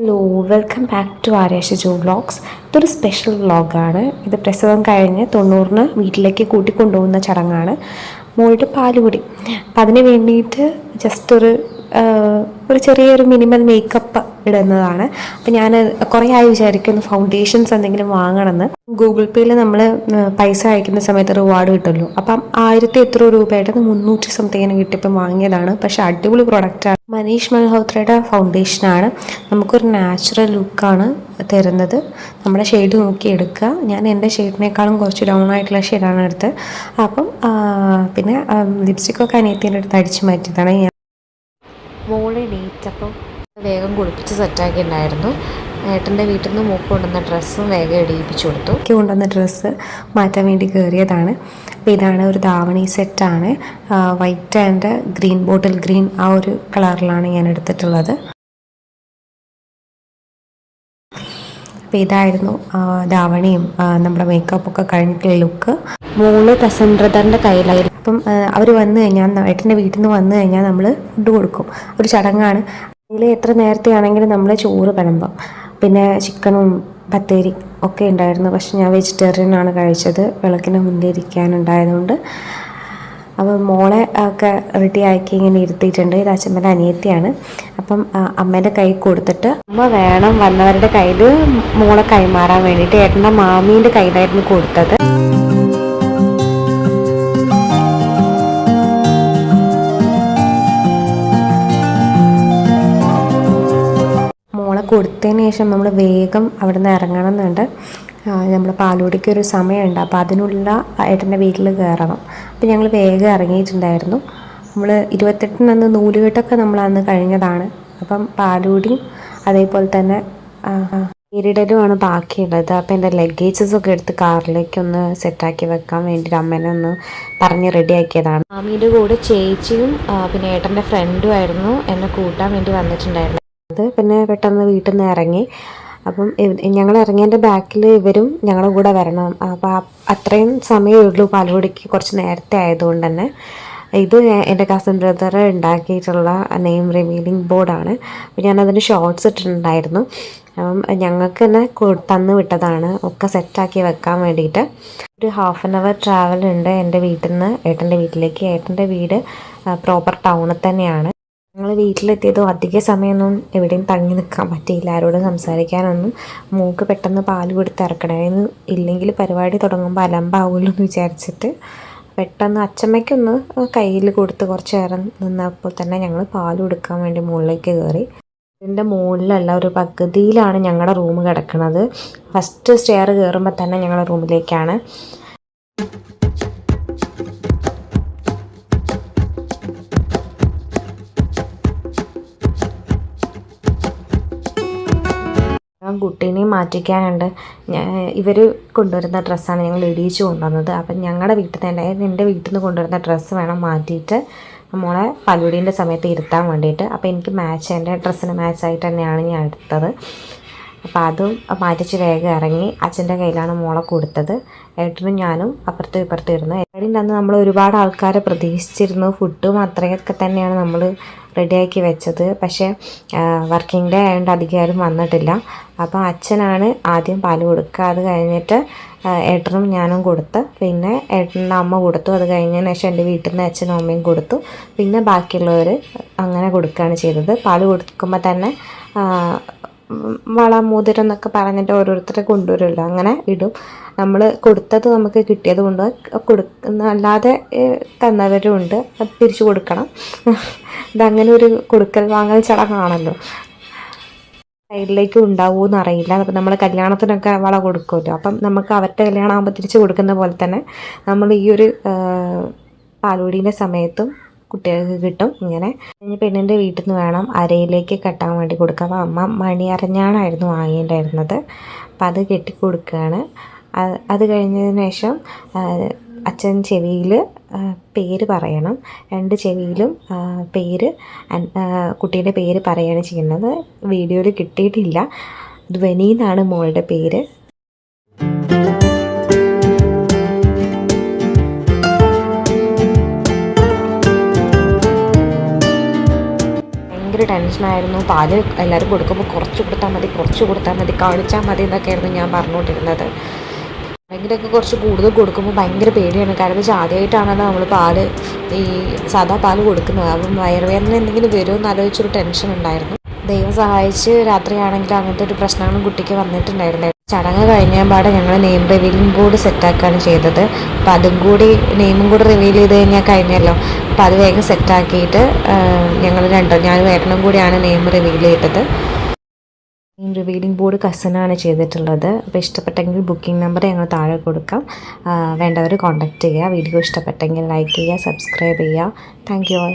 Hello, welcome back to Aryasha Jo vlogs. ഇതൊരു special വ്ളോഗാണ്. ഇത് പ്രസവം കഴിഞ്ഞ് 90 വീട്ടിലേക്ക് കൂട്ടിക്കൊണ്ടുപോകുന്ന ചടങ്ങാണ്. മോളുടെ പാലുകുടി. അപ്പം അതിന് വേണ്ടിയിട്ട് ജസ്റ്റ് ഒരു ചെറിയൊരു മിനിമൽ മേക്കപ്പ് ഇടുന്നതാണ്. അപ്പം ഞാൻ കുറേ ആയി വിചാരിക്കുന്നു ഫൗണ്ടേഷൻസ് എന്തെങ്കിലും വാങ്ങണമെന്ന്. ഗൂഗിൾ പേയിൽ നമ്മൾ പൈസ അയക്കുന്ന സമയത്ത് റിവാർഡ് കിട്ടുമല്ലോ. അപ്പം 1000 എത്ര രൂപയായിട്ട് 300 സംതിങ്ങിന് കിട്ടിയപ്പം വാങ്ങിയതാണ്. പക്ഷെ അടിപൊളി പ്രൊഡക്റ്റാണ്. മനീഷ് മൽഹോത്രയുടെ ഫൗണ്ടേഷനാണ്. നമുക്കൊരു നാച്ചുറൽ ലുക്കാണ് തരുന്നത്. നമ്മുടെ ഷെയ്ഡ് നോക്കി എടുക്കുക. ഞാൻ എൻ്റെ ഷെയ്ഡിനേക്കാളും കുറച്ച് ഡൗൺ ആയിട്ടുള്ള ഷെയ്ഡാണ് എടുത്തത്. അപ്പം പിന്നെ ലിപ്സ്റ്റിക്കൊക്കെ അനിയത്തിൻ്റെ അടുത്ത് അടിച്ചു മാറ്റിയതാണ്. ഞാൻ മോളെ നീറ്റപ്പം വേഗം കുളിപ്പിച്ച് സെറ്റാക്കിയിട്ടുണ്ടായിരുന്നു. ഏട്ടൻ്റെ വീട്ടിൽ നിന്ന് മൂക്ക് കൊണ്ടുവന്ന ഡ്രസ്സും വേഗം ഇടിയിപ്പിച്ചു കൊടുത്തു. എനിക്ക് കൊണ്ടുവന്ന ഡ്രസ്സ് മാറ്റാൻ വേണ്ടി കയറിയതാണ്. അപ്പോൾ ഇതാണ് ഒരു ധാവണി സെറ്റാണ്. White and green, bottle green, ആ ഒരു കളറിലാണ് ഞാൻ എടുത്തിട്ടുള്ളത്. അപ്പോൾ ഇതായിരുന്നു ധാവണിയും നമ്മുടെ മേക്കപ്പൊക്കെ കഴിഞ്ഞിട്ടുള്ള ലുക്ക്. മോള് പ്രസൻബ്രദറിൻ്റെ കയ്യിലായിരുന്നു. അപ്പം അവർ വന്നു കഴിഞ്ഞാൽ, ഏട്ടൻ്റെ വീട്ടിൽ നിന്ന് വന്നു കഴിഞ്ഞാൽ നമ്മൾ ഫുഡ് കൊടുക്കും. ഒരു ചടങ്ങാണ്. അതിൽ എത്ര നേരത്തെ ആണെങ്കിലും നമ്മൾ ചോറ് വിളമ്പും. പിന്നെ ചിക്കനും പത്തേരി ഒക്കെ ഉണ്ടായിരുന്നു. പക്ഷെ ഞാൻ വെജിറ്റേറിയൻ ആണ് കഴിച്ചത്, വിളക്കിന് മുന്നിൽ ഇരിക്കാനുണ്ടായതുകൊണ്ട്. അപ്പോൾ മോളെ ഒക്കെ റെഡി ആക്കി ഇങ്ങനെ ഇരുത്തിയിട്ടുണ്ട്. ഇത് അച്ഛമ്മയുടെ അനിയത്തിയാണ്. അപ്പം അമ്മേൻ്റെ കൈ കൊടുത്തിട്ട് അമ്മ വേണം വന്നവരുടെ കയ്യിൽ മോളെ കൈമാറാൻ വേണ്ടിയിട്ട് ഏട്ടൻ്റെ മാമീൻ്റെ കയ്യിലായിരുന്നു കൊടുത്തത്. മോളെ കൊടുത്തതിന് ശേഷം നമ്മൾ വേഗം അവിടെ നിന്ന് ഇറങ്ങണം എന്നുണ്ട്. നമ്മൾ പാലുകുടിക്ക് ഒരു സമയമുണ്ട്. അപ്പോൾ അതിനുള്ള ഏട്ടൻ്റെ വീട്ടിൽ കയറണം. അപ്പോൾ ഞങ്ങൾ വേഗം ഇറങ്ങിയിട്ടുണ്ടായിരുന്നു. നമ്മൾ 28-ന് നൂലുകെട്ടൊക്കെ നമ്മളന്ന് കഴിഞ്ഞതാണ്. അപ്പം പാലുകുടിയും അതേപോലെ തന്നെ പേരിടലുമാണ് ബാക്കിയുള്ളത്. അപ്പോൾ എൻ്റെ ലഗേജസൊക്കെ എടുത്ത് കാറിലേക്കൊന്ന് സെറ്റാക്കി വെക്കാൻ വേണ്ടിയിട്ട് അമ്മേനെ ഒന്ന് പറഞ്ഞ് റെഡിയാക്കിയതാണ്. മാമിയുടെ കൂടെ ചേച്ചിയും പിന്നെ ഏട്ടൻ്റെ ഫ്രണ്ടും ആയിരുന്നു എന്നെ കൂട്ടാൻ വേണ്ടി വന്നിട്ടുണ്ടായിരുന്നത്. പിന്നെ പെട്ടെന്ന് വീട്ടിൽ നിന്ന് ഇറങ്ങി. അപ്പം ഞങ്ങൾ ഇറങ്ങിയതിൻ്റെ ബാക്കിൽ ഇവരും ഞങ്ങളുടെ കൂടെ വരണം. അപ്പോൾ അത്രയും സമയമേ ഉള്ളൂ പാലുകുടിക്ക്, കുറച്ച് നേരത്തെ ആയതുകൊണ്ട് തന്നെ. ഇത് എൻ്റെ കസിൻ ബ്രദർ ഉണ്ടാക്കിയിട്ടുള്ള നെയിം റിവീലിംഗ് ബോർഡാണ്. അപ്പോൾ ഞാനതിന് ഷോർട്സ് ഇട്ടിട്ടുണ്ടായിരുന്നു. അപ്പം ഞങ്ങൾക്ക് തന്നെ തന്നു വിട്ടതാണ് ഒക്കെ സെറ്റാക്കി വെക്കാൻ വേണ്ടിയിട്ട്. ഒരു 1/2 hour ട്രാവൽ ഉണ്ട് എൻ്റെ വീട്ടിൽ നിന്ന് ഏട്ടൻ്റെ വീട്ടിലേക്ക്. ഏട്ടൻ്റെ വീട് പ്രോപ്പർ ടൗണിൽ തന്നെയാണ്. ഞങ്ങൾ വീട്ടിലെത്തിയതും അധിക സമയമൊന്നും എവിടെയും തങ്ങി നിൽക്കാൻ പറ്റിയില്ല. ആരോടും സംസാരിക്കാനൊന്നും. മൂക്ക് പെട്ടെന്ന് പാല് കൊടുത്ത് ഇറക്കണമെന്ന്, ഇല്ലെങ്കിൽ പരിപാടി തുടങ്ങുമ്പോൾ അലമ്പാവുമല്ലോ എന്ന് വിചാരിച്ചിട്ട് പെട്ടെന്ന് അച്ചമ്മയ്ക്കൊന്ന് കയ്യിൽ കൊടുത്ത് കുറച്ച് നേരം നിന്നപ്പോൾ തന്നെ ഞങ്ങൾ പാൽ കൊടുക്കാൻ വേണ്ടി മുകളിലേക്ക് കയറി. ഇതിൻ്റെ മുകളിലല്ല, ഒരു പകുതിയിലാണ് ഞങ്ങളുടെ റൂം കിടക്കുന്നത്. ഫസ്റ്റ് സ്റ്റെയർ കയറുമ്പോൾ തന്നെ ഞങ്ങളുടെ റൂമിലേക്കാണ്. കുട്ടീനെയും മാറ്റിക്കാനുണ്ട്. ഇവർ കൊണ്ടുവരുന്ന ഡ്രസ്സാണ് ഞങ്ങൾ ഇടിയിച്ചു കൊണ്ടുവന്നത്. അപ്പം ഞങ്ങളുടെ വീട്ടിൽ തന്നെ, എൻ്റെ വീട്ടിൽ നിന്ന് കൊണ്ടുവരുന്ന ഡ്രസ്സ് വേണം മാറ്റിയിട്ട് നമ്മളെ പാലുകുടീൻ്റെ സമയത്ത് ഇരുത്താൻ വേണ്ടിയിട്ട്. അപ്പോൾ എനിക്ക് എൻ്റെ ഡ്രസ്സിന് മാച്ചായിട്ട് തന്നെയാണ് ഞാൻ എടുത്തത്. അപ്പോൾ അതും മാറ്റിച്ച് വേഗം ഇറങ്ങി. അച്ഛൻ്റെ കയ്യിലാണ് മോളെ കൊടുത്തത്. ഏട്ടനും ഞാനും അപ്പുറത്തും ഇപ്പുറത്തും ഇരുന്നു. ഏട്ടൻ്റെ അന്ന് നമ്മൾ ഒരുപാട് ആൾക്കാരെ പ്രതീക്ഷിച്ചിരുന്നു. ഫുഡും അത്രയൊക്കെ തന്നെയാണ് നമ്മൾ റെഡിയാക്കി വെച്ചത്. പക്ഷേ വർക്കിംഗ് ഡേ ആയതുകൊണ്ട് അധികം ആരും വന്നിട്ടില്ല. അപ്പോൾ അച്ഛനാണ് ആദ്യം പാല് കൊടുക്കുക. അത് കഴിഞ്ഞിട്ട് ഏട്ടനും ഞാനും കൊടുത്ത്, പിന്നെ ഏട്ടൻ്റെ അമ്മ കൊടുത്തു. അത് കഴിഞ്ഞതിന് ശേഷം എൻ്റെ വീട്ടിൽ നിന്ന് അച്ഛനും അമ്മയും കൊടുത്തു. പിന്നെ ബാക്കിയുള്ളവർ അങ്ങനെ കൊടുക്കുകയാണ് ചെയ്തത്. പാല് കൊടുക്കുമ്പോൾ തന്നെ വള മോതിരം എന്നൊക്കെ പറഞ്ഞിട്ട് ഓരോരുത്തരെ കൊണ്ടുവരുമല്ലോ, അങ്ങനെ ഇടും. നമ്മൾ കൊടുത്തത് നമുക്ക് കിട്ടിയത് കൊണ്ട് അല്ലാതെ തന്നവരും ഉണ്ട്. അത് തിരിച്ചു കൊടുക്കണം. ഇതങ്ങനെ ഒരു കൊടുക്കൽ വാങ്ങൽ ചടങ്ങാണല്ലോ. സൈഡിലേക്ക് ഉണ്ടാവുമെന്ന് അറിയില്ല. അപ്പം നമ്മൾ കല്യാണത്തിനൊക്കെ വള കൊടുക്കുമല്ലോ, അപ്പം നമുക്ക് അവരുടെ കല്യാണം ആകുമ്പോൾ തിരിച്ച് കൊടുക്കുന്ന പോലെ തന്നെ നമ്മൾ ഈ ഒരു പാലുകുടീൻ്റെ സമയത്തും കുട്ടികൾക്ക് കിട്ടും. ഇങ്ങനെ പെണ്ണിൻ്റെ വീട്ടിൽ നിന്ന് വേണം അരയിലേക്ക് കെട്ടാൻ വേണ്ടി കൊടുക്കുക. അപ്പോൾ അമ്മ മണി അരഞ്ഞാണായിരുന്നു വാങ്ങിയിട്ടുണ്ടായിരുന്നത്. അപ്പം അത് കെട്ടിക്കൊടുക്കുകയാണ്. അത് കഴിഞ്ഞതിന് ശേഷം അച്ഛൻ ചെവിയിൽ പേര് പറയണം. 2 ചെവിയിലും കുട്ടീൻ്റെ പേര് പറയുകയാണ് ചെയ്യുന്നത്. വീഡിയോയിൽ കിട്ടിയിട്ടില്ല. ധ്വനി എന്നാണ് മോളുടെ പേര്. ഭയങ്കര ടെൻഷനായിരുന്നു. പാല് എല്ലാവരും കൊടുക്കുമ്പോൾ കുറച്ച് കൊടുത്താൽ മതി കാണിച്ചാൽ മതി എന്നൊക്കെയായിരുന്നു ഞാൻ പറഞ്ഞുകൊണ്ടിരുന്നത്. ആരെങ്കിലുമൊക്കെ കുറച്ച് കൂടുതൽ കൊടുക്കുമ്പോൾ ഭയങ്കര പേടിയാണ്. കാരണം വെച്ചാൽ ആദ്യമായിട്ടാണല്ലോ നമ്മൾ പാല് ഈ സാധാ പാല് കൊടുക്കുന്നത്. അപ്പം വയറുവേദന എന്തെങ്കിലും വരുമോ എന്ന് ആലോചിച്ചൊരു ടെൻഷൻ ഉണ്ടായിരുന്നു. ദൈവം സഹായിച്ച് രാത്രിയാണെങ്കിലും അങ്ങനത്തെ ഒരു പ്രശ്നങ്ങളും കുട്ടിക്ക് വന്നിട്ടുണ്ടായിരുന്നു. ചടങ്ങ് കഴിഞ്ഞപാടെ ഞങ്ങൾ നെയിം റിവീലിംഗ് ബോർഡ് സെറ്റാക്കുകയാണ് ചെയ്തത്. അപ്പോൾ അതും കൂടി നെയിമും കൂടി റിവീൽ ചെയ്ത് കഴിഞ്ഞാൽ കഴിഞ്ഞല്ലോ. അപ്പോൾ അത് വേഗം സെറ്റാക്കിയിട്ട് ഞാനും ഏട്ടനും കൂടിയാണ് നെയിം റിവീൽ ചെയ്തത്. നെയിം റിവീലിംഗ് ബോർഡ് കസിനാണ് ചെയ്തിട്ടുള്ളത്. അപ്പോൾ ഇഷ്ടപ്പെട്ടെങ്കിൽ ബുക്കിംഗ് നമ്പർ ഞങ്ങൾ താഴെ കൊടുക്കാം. വേണ്ടവർ കോൺടാക്റ്റ് ചെയ്യുക. വീഡിയോ ഇഷ്ടപ്പെട്ടെങ്കിൽ ലൈക്ക് ചെയ്യുക, സബ്സ്ക്രൈബ് ചെയ്യുക. Thank you all.